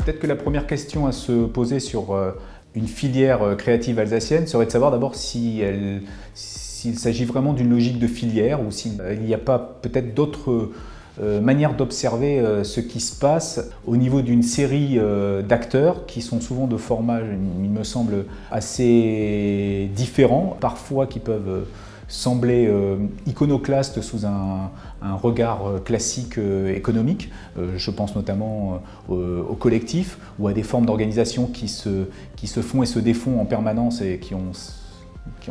Peut-être que la première question à se poser sur une filière créative alsacienne serait de savoir d'abord s'il s'agit vraiment d'une logique de filière ou s'il n'y a pas peut-être d'autres manières d'observer ce qui se passe au niveau d'une série d'acteurs qui sont souvent de formats, il me semble, assez différents, parfois qui peuvent sembler iconoclastes sous un regard classique économique. Je pense notamment aux collectifs ou à des formes d'organisation qui se font et se défont en permanence et qui ont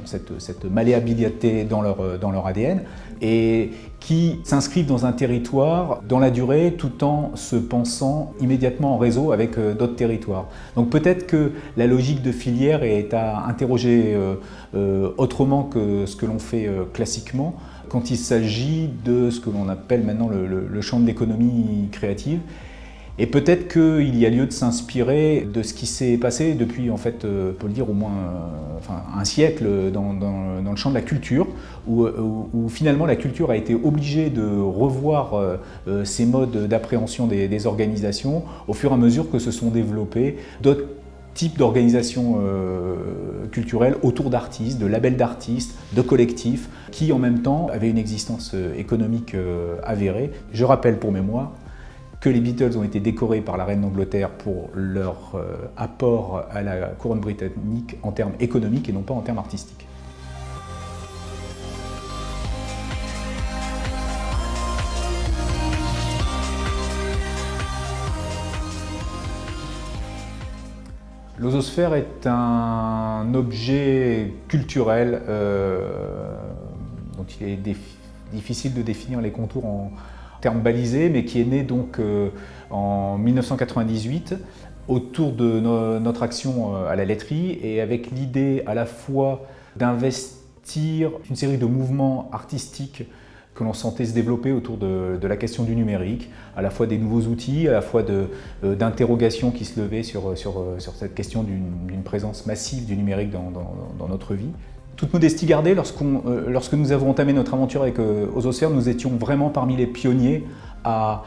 cette malléabilité dans leur ADN et qui s'inscrivent dans un territoire dans la durée tout en se pensant immédiatement en réseau avec d'autres territoires. Donc peut-être que la logique de filière est à interroger autrement que ce que l'on fait classiquement quand il s'agit de ce que l'on appelle maintenant le champ de l'économie créative. Et peut-être qu'il y a lieu de s'inspirer de ce qui s'est passé depuis, en fait, on peut le dire au moins un siècle dans le champ de la culture, où finalement la culture a été obligée de revoir ses modes d'appréhension des organisations au fur et à mesure que se sont développés d'autres types d'organisations culturelles autour d'artistes, de labels d'artistes, de collectifs, qui en même temps avaient une existence économique avérée. Je rappelle pour mémoire que les Beatles ont été décorés par la reine d'Angleterre pour leur apport à la couronne britannique en termes économiques et non pas en termes artistiques. L'ososphère est un objet culturel dont il est difficile de définir les contours en termes balisés, mais qui est né donc en 1998 autour de notre action à la laiterie et avec l'idée à la fois d'investir une série de mouvements artistiques que l'on sentait se développer autour de la question du numérique, à la fois des nouveaux outils, à la fois d'interrogations qui se levaient sur cette question d'une présence massive du numérique dans notre vie. Toute modestie gardée, lorsque nous avons entamé notre aventure avec Ososphère, nous étions vraiment parmi les pionniers à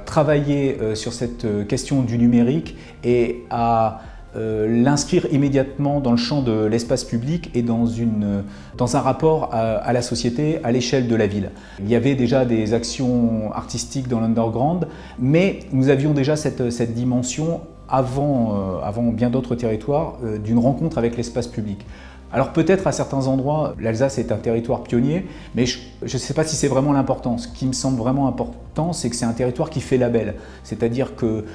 travailler sur cette question du numérique et à l'inscrire immédiatement dans le champ de l'espace public et dans un rapport à la société, à l'échelle de la ville. Il y avait déjà des actions artistiques dans l'underground, mais nous avions déjà cette dimension avant bien d'autres territoires d'une rencontre avec l'espace public. Alors peut-être à certains endroits, l'Alsace est un territoire pionnier, mais je ne sais pas si c'est vraiment l'important. Ce qui me semble vraiment important, c'est que c'est un territoire qui fait label. C'est-à-dire que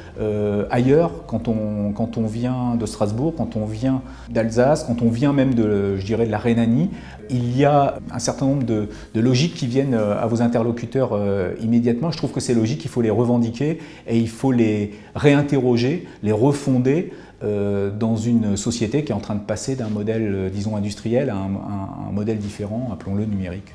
ailleurs, quand on vient de Strasbourg, quand on vient d'Alsace, quand on vient même de la Rhénanie, il y a un certain nombre de logiques qui viennent à vos interlocuteurs immédiatement. Je trouve que ces logiques, il faut les revendiquer et il faut les réinterroger, les refonder dans une société qui est en train de passer d'un modèle, disons, industriel à un modèle différent, appelons-le numérique.